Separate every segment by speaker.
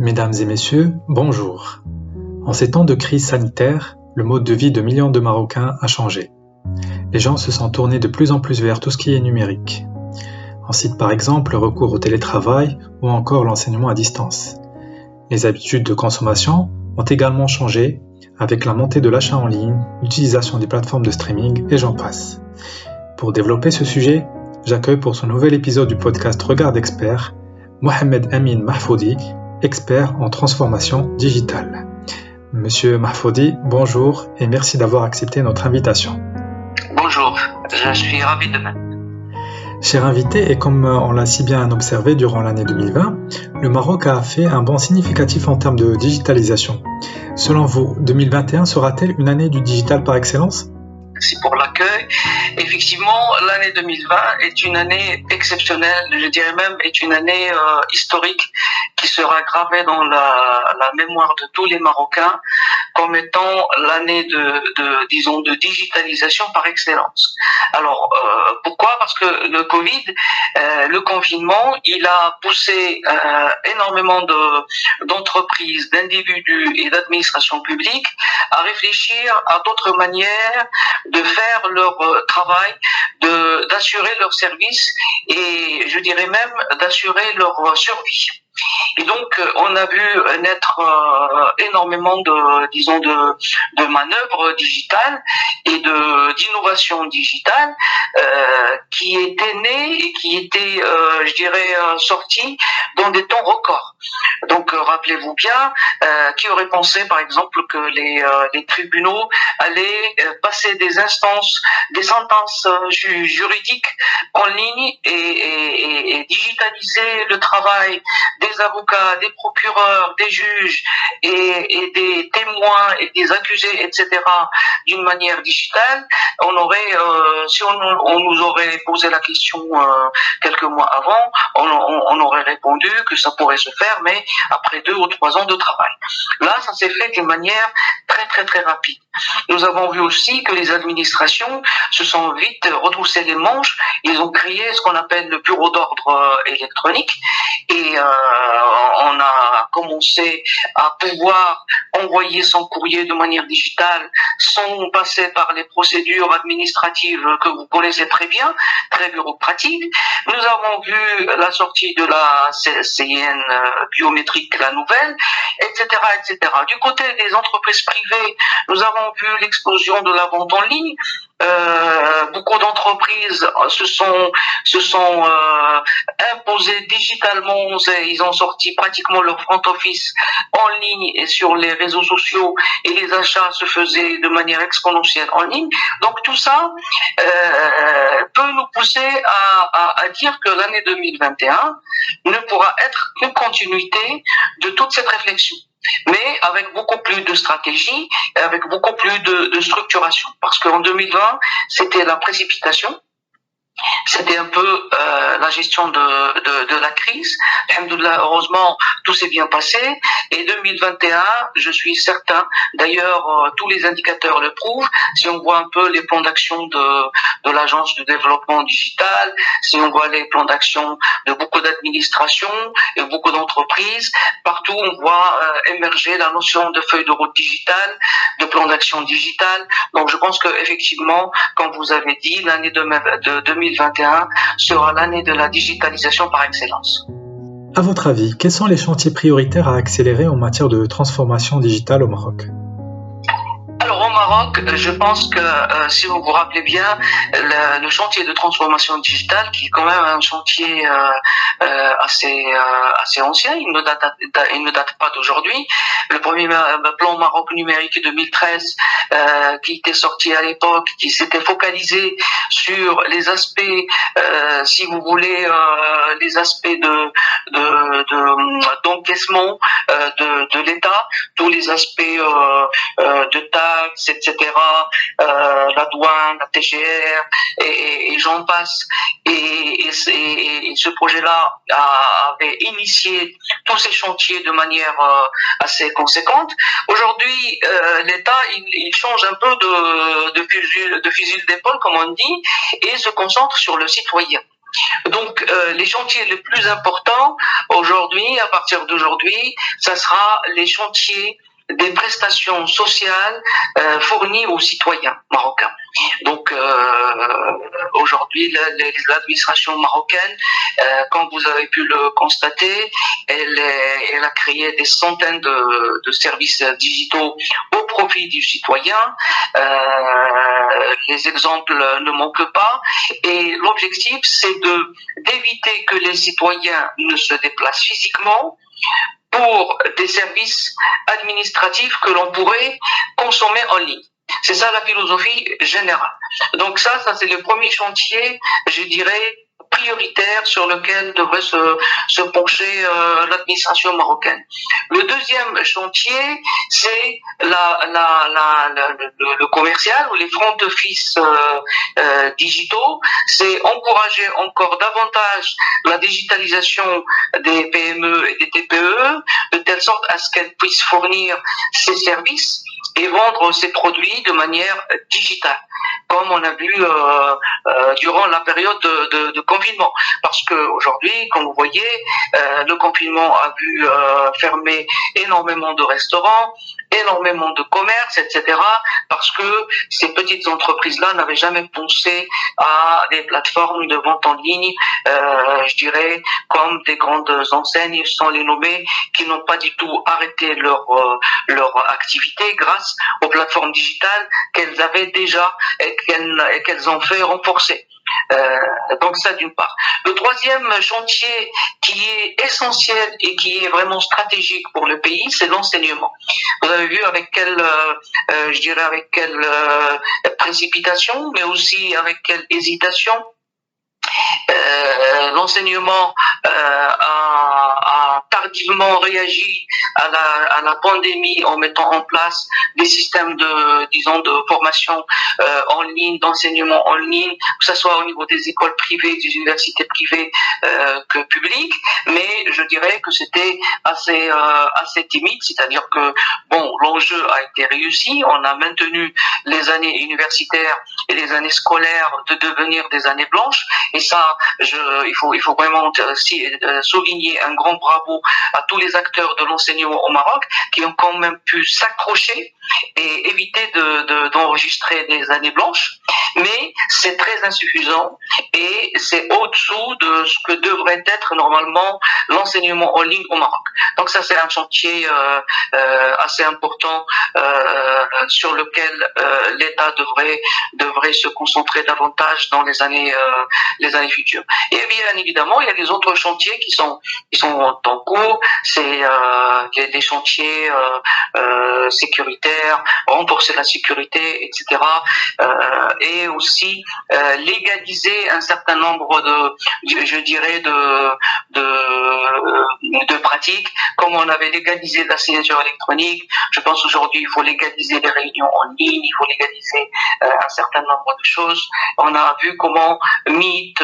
Speaker 1: Mesdames et messieurs, bonjour. En ces temps de crise sanitaire, le mode de vie de millions de Marocains a changé. Les gens se sont tournés de plus en plus vers tout ce qui est numérique. On cite par exemple le recours au télétravail ou encore l'enseignement à distance. Les habitudes de consommation ont également changé avec la montée de l'achat en ligne, l'utilisation des plateformes de streaming et j'en passe. Pour développer ce sujet, j'accueille pour ce nouvel épisode du podcast Regard d'expert, Mohamed Amin Mahfoudi, expert en transformation digitale. Monsieur Mahfoudi, bonjour et merci d'avoir accepté notre invitation.
Speaker 2: Bonjour, je suis ravi de même.
Speaker 1: Cher invité, et comme on l'a si bien observé durant l'année 2020, le Maroc a fait un bond significatif en termes de digitalisation. Selon vous, 2021 sera-t-elle une année du digital par excellence ?
Speaker 2: Merci pour l'accueil. Effectivement, l'année 2020 est une année exceptionnelle, je dirais même est une année historique qui sera gravée dans la mémoire de tous les Marocains comme étant l'année de digitalisation par excellence. Alors, pourquoi ? Parce que le Covid, le confinement, il a poussé énormément d'entreprises, d'individus et d'administrations publiques à réfléchir à d'autres manières de faire leur travail, d'assurer leur service et je dirais même d'assurer leur survie. Et donc, on a vu naître énormément de manœuvres digitales et d'innovations digitales qui étaient nées et qui étaient, sorties dans des temps records. Donc, rappelez-vous bien, qui aurait pensé, par exemple, que les tribunaux allaient passer des sentences juridiques en ligne et digitaliser le travail des avocats, des procureurs, des juges et des témoins et des accusés, etc. d'une manière digitale. On aurait, si on nous aurait posé la question quelques mois avant, on aurait répondu que ça pourrait se faire, mais après 2 ou 3 ans de travail. Là, ça s'est fait d'une manière très très très rapide. Nous avons vu aussi que les administrations se sont vite retroussées les manches. Ils ont créé ce qu'on appelle le bureau d'ordre électronique et on a commencé à pouvoir envoyer son courrier de manière digitale sans passer par les procédures administratives que vous connaissez très bien, très bureaucratiques. Nous avons vu la sortie de la CN biométrique, la nouvelle, etc., etc. Du côté des entreprises privées, nous avons vu l'explosion de la vente en ligne. Beaucoup d'entreprises se sont imposées digitalement. Ils ont sorti pratiquement leur front office en ligne et sur les réseaux sociaux et les achats se faisaient de manière exponentielle en ligne. Donc tout ça peut nous pousser à dire que l'année 2021 ne pourra être qu'une continuité de toute cette réflexion, mais avec beaucoup plus de stratégie, avec beaucoup plus de structuration. Parce qu'en 2020, c'était la précipitation, c'était un peu la gestion de la crise. Alhamdoulilah, heureusement, tout s'est bien passé. Et 2021, je suis certain, d'ailleurs, tous les indicateurs le prouvent, si on voit un peu les plans d'action de l'Agence de développement digital, si on voit les plans d'action de beaucoup d'administrations et beaucoup d'entreprises, partout on voit émerger la notion de feuille de route digitale, de plan d'action digital. Donc je pense que effectivement, comme vous avez dit, l'année de 2021 sera l'année de la digitalisation par excellence.
Speaker 1: À votre avis, quels sont les chantiers prioritaires à accélérer en matière de transformation digitale au Maroc ?
Speaker 2: Alors au Maroc, je pense que si vous vous rappelez bien, le chantier de transformation digitale, qui est quand même un chantier assez ancien, il ne date pas d'aujourd'hui. Le premier plan Maroc numérique 2013, qui était sorti à l'époque, qui s'était focalisé sur les aspects, si vous voulez, les aspects d'encaissement de l'État, tous les aspects de taxes, etc., la douane, la TGR, et j'en passe. Et ce projet-là avait initié tous ces chantiers de manière assez conséquente. Aujourd'hui, l'État, il change un peu de fusil d'épaule, comme on dit, et se concentre sur le citoyen. Donc, les chantiers les plus importants aujourd'hui, à partir d'aujourd'hui, ça sera les chantiers des prestations sociales fournies aux citoyens marocains. Donc aujourd'hui, l'administration marocaine, comme vous avez pu le constater, elle a créé des centaines de services digitaux au profit du citoyen. Les exemples ne manquent pas. Et l'objectif, c'est d'éviter que les citoyens ne se déplacent physiquement pour des services administratifs que l'on pourrait consommer en ligne. C'est ça la philosophie générale. Donc ça c'est le premier chantier, je dirais, prioritaire sur lequel devrait se pencher l'administration marocaine. Le deuxième chantier, c'est le commercial ou les front office digitaux. C'est encourager encore davantage la digitalisation des PME et des TPE, de telle sorte à ce qu'elles puissent fournir ces services et vendre ces produits de manière digitale, comme on a vu durant la période de confinement. Parce que aujourd'hui, comme vous voyez, le confinement a vu fermer énormément de restaurants, énormément de commerces, etc. Parce que ces petites entreprises-là n'avaient jamais pensé à des plateformes de vente en ligne, je dirais, comme des grandes enseignes, sans les nommer, qui n'ont pas du tout arrêté leur activité grâce aux plateformes digitales qu'elles avaient déjà et qu'elles ont fait renforcer. Donc ça d'une part. Le troisième chantier qui est essentiel et qui est vraiment stratégique pour le pays, c'est l'enseignement. Vous avez vu avec quelle, je dirais avec quelle précipitation, mais aussi avec quelle hésitation l'enseignement a tardivement réagi à la pandémie en mettant en place des systèmes de formation en ligne, d'enseignement en ligne, que ce soit au niveau des écoles privées, des universités privées que publiques, mais je dirais que c'était assez timide, c'est-à-dire que bon, l'enjeu a été réussi, on a maintenu les années universitaires et les années scolaires de devenir des années blanches, et ça, il faut vraiment souligner un grand bravo à tous les acteurs de l'enseignement au Maroc qui ont quand même pu s'accrocher et éviter d'enregistrer des années blanches, mais c'est très insuffisant et c'est au-dessous de ce que devrait être normalement l'enseignement en ligne au Maroc. Donc ça, c'est un chantier assez important sur lequel l'État devrait se concentrer davantage dans les années futures. Et bien évidemment, il y a des autres chantiers qui sont en cours. C'est des chantiers sécuritaires, renforcer la sécurité, etc. Et aussi légaliser un certain nombre de pratiques, comme on avait légalisé la signature électronique. Je pense aujourd'hui il faut légaliser les réunions en ligne, il faut légaliser un certain nombre de choses. On a vu comment Meet,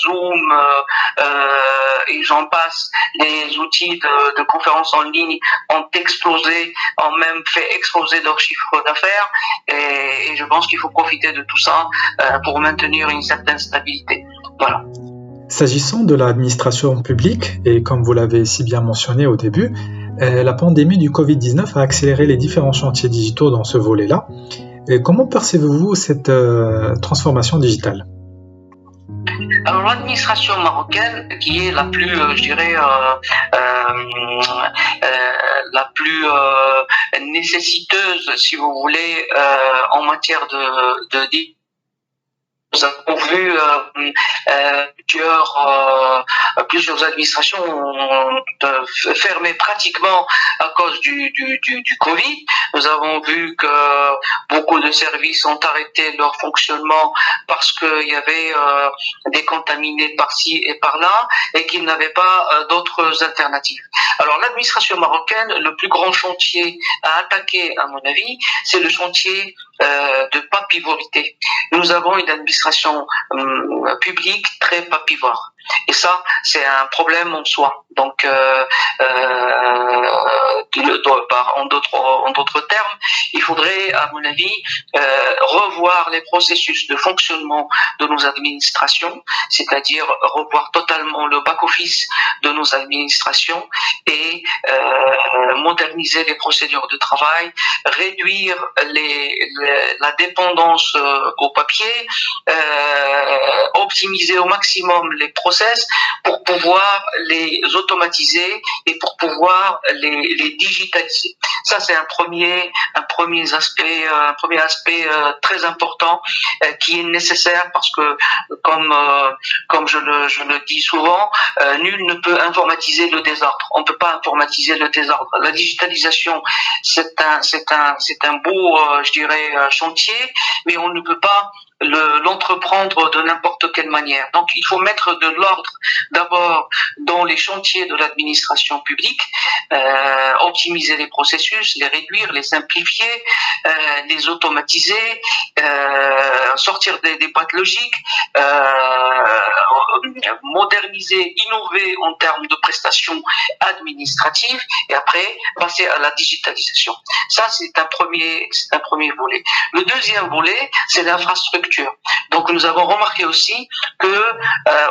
Speaker 2: Zoom et j'en passe, les outils de conférence en ligne ont même fait exploser leur chiffre d'affaires et je pense qu'il faut profiter de tout ça pour maintenir une certaine stabilité. Voilà.
Speaker 1: S'agissant de l'administration publique, et comme vous l'avez si bien mentionné au début, la pandémie du Covid-19 a accéléré les différents chantiers digitaux dans ce volet-là. Et comment percevez-vous cette transformation digitale ?
Speaker 2: Alors l'administration marocaine, qui est la plus, la plus nécessiteuse, si vous voulez, en matière de nous avons vu plusieurs administrations fermées pratiquement à cause du Covid. Nous avons vu que beaucoup de services ont arrêté leur fonctionnement parce qu'il y avait des contaminés par-ci et par-là et qu'ils n'avaient pas d'autres alternatives. Alors l'administration marocaine, le plus grand chantier à attaquer, à mon avis, c'est le chantier de papivorité. Nous avons une administration publique très papivore. Et ça, c'est un problème en soi. Donc, en d'autres termes, il faudrait, à mon avis, revoir les processus de fonctionnement de nos administrations, c'est-à-dire revoir totalement le back-office de nos administrations et moderniser les procédures de travail, réduire la dépendance au papier, optimiser au maximum les process pour pouvoir les automatiser et pour pouvoir les digitaliser. Ça, c'est un premier aspect très important qui est nécessaire parce que, comme je le dis souvent, nul ne peut informatiser le désordre. On ne peut pas informatiser le désordre. La digitalisation, c'est un beau, je dirais, chantier, mais on ne peut pas l'entreprendre de n'importe quelle manière. Donc, il faut mettre de l'ordre d'abord dans les chantiers de l'administration publique, optimiser les processus, les réduire, les simplifier, les automatiser, sortir des boîtes logiques, moderniser, innover en termes de prestations administratives et après passer à la digitalisation. Ça, c'est un premier volet. Le deuxième volet, c'est l'infrastructure. Donc, nous avons remarqué aussi que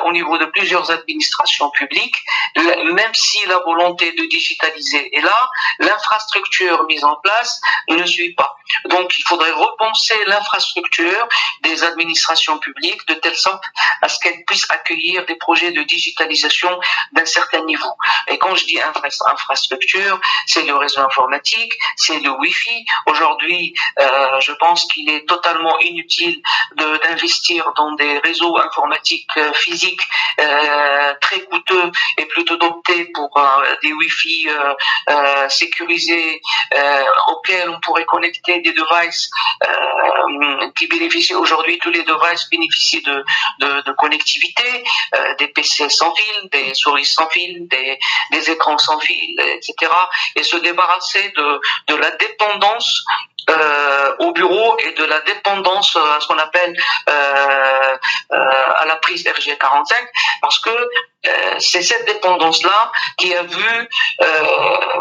Speaker 2: au niveau de plusieurs administrations publiques, même si la volonté de digitaliser est là, l'infrastructure mise en place ne suit pas. Donc, il faudrait repenser l'infrastructure des administrations publiques de telle sorte à ce qu'elles puissent accueillir des projets de digitalisation d'un certain niveau. Et quand je dis infrastructure, c'est le réseau informatique, c'est le Wi-Fi. Aujourd'hui, je pense qu'il est totalement inutile d'investir dans des réseaux informatiques physiques très coûteux et plutôt d'opter pour des Wi-Fi sécurisés auxquels on pourrait connecter des devices qui bénéficient aujourd'hui, tous les devices bénéficient de connectivité, des PC sans fil, des souris sans fil, des écrans sans fil, etc. Et se débarrasser de la dépendance au bureau et de la dépendance à ce qu'on appelle à la prise RG45, parce que c'est cette dépendance-là qui a vu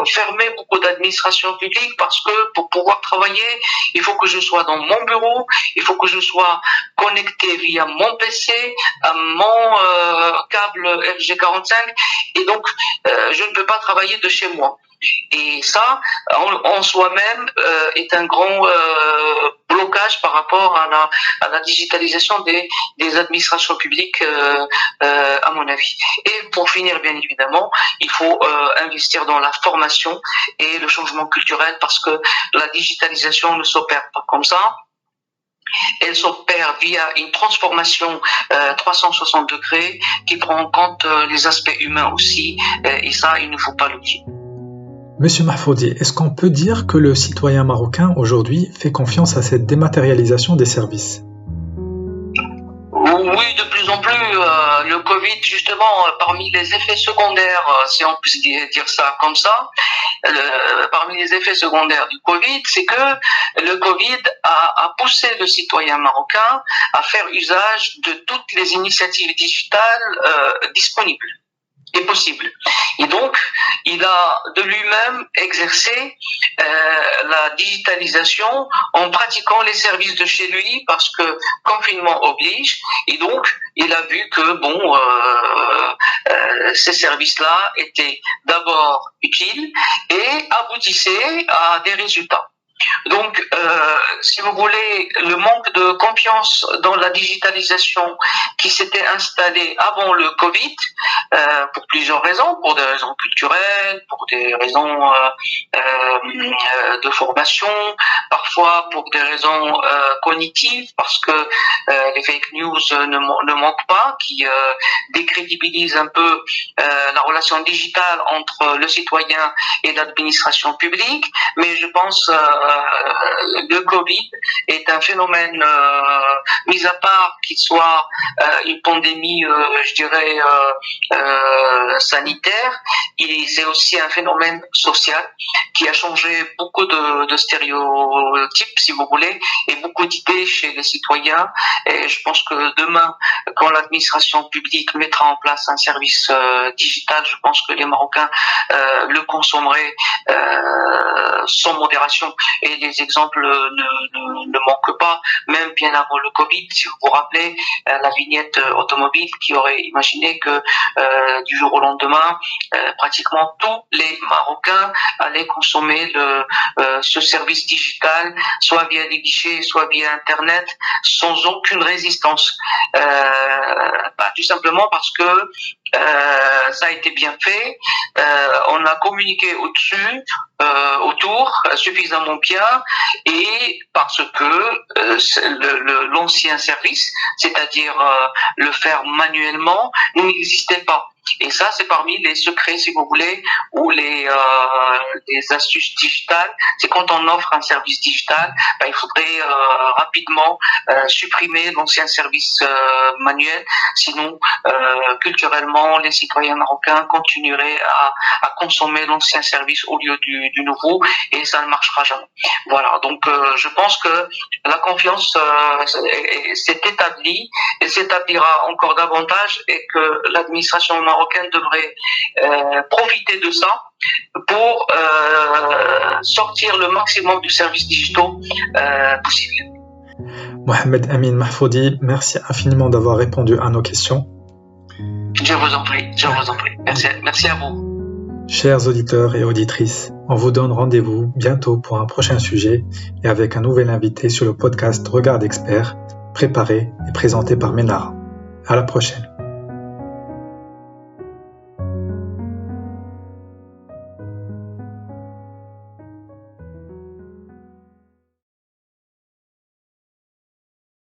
Speaker 2: fermer beaucoup d'administrations publiques, parce que pour pouvoir travailler, il faut que je sois dans mon bureau, il faut que je sois connecté via mon PC à mon câble RG45, et donc je ne peux pas travailler de chez moi. Et ça, en soi-même, est un grand blocage par rapport à la digitalisation des administrations publiques, à mon avis. Et pour finir, bien évidemment, il faut investir dans la formation et le changement culturel, parce que la digitalisation ne s'opère pas comme ça. Elle s'opère via une transformation 360 degrés qui prend en compte les aspects humains aussi, et ça, il ne faut pas l'oublier.
Speaker 1: Monsieur Mahfoudi, est-ce qu'on peut dire que le citoyen marocain aujourd'hui fait confiance à cette dématérialisation des services ?
Speaker 2: Oui, de plus en plus. Le Covid, justement, parmi les effets secondaires, si on peut dire ça comme ça, parmi les effets secondaires du Covid, c'est que le Covid a poussé le citoyen marocain à faire usage de toutes les initiatives digitales disponibles et possible. Et donc, il a de lui-même exercé la digitalisation en pratiquant les services de chez lui, parce que confinement oblige. Et donc, il a vu que ces services-là étaient d'abord utiles et aboutissaient à des résultats. Donc, si vous voulez, le manque de confiance dans la digitalisation qui s'était installé avant le Covid, pour plusieurs raisons, pour des raisons culturelles, pour des raisons de formation, parfois pour des raisons cognitives, parce que les fake news ne manquent pas, qui décrédibilisent un peu la relation digitale entre le citoyen et l'administration publique. Mais je pense le Covid est un phénomène, mis à part qu'il soit une pandémie, je dirais, sanitaire, c'est aussi un phénomène social qui a changé beaucoup de stéréotypes, si vous voulez, et beaucoup d'idées chez les citoyens. Et je pense que demain, quand l'administration publique mettra en place un service digital, je pense que les Marocains le consommeraient sans modération. Et les exemples ne manquent pas, même bien avant le Covid. Si vous vous rappelez, la vignette automobile qui aurait imaginé que du jour au lendemain, pratiquement tous les Marocains allaient consommer ce service digital, soit via les guichets, soit via Internet, sans aucune résistance. Tout simplement parce que ça a été bien fait. On a communiqué autour suffisamment bien, et parce que l'ancien service, c'est-à-dire le faire manuellement, n'existait pas. Et ça, c'est parmi les secrets, si vous voulez, ou les astuces digitales. C'est quand on offre un service digital, il faudrait rapidement supprimer l'ancien service manuel. Sinon, culturellement, les citoyens marocains continueraient à consommer l'ancien service au lieu du nouveau, et ça ne marchera jamais. Voilà. Donc, je pense que la confiance s'est établie et s'établira encore davantage, et que l'administration marocaine devrait profiter de ça pour sortir le maximum de services digitaux possibles.
Speaker 1: Mohamed Amin Mahfoudi, merci infiniment d'avoir répondu à nos questions.
Speaker 2: Je vous en prie. Merci à vous.
Speaker 1: Chers auditeurs et auditrices, on vous donne rendez-vous bientôt pour un prochain sujet et avec un nouvel invité sur le podcast Regard d'Expert, préparé et présenté par Ménara. À la prochaine.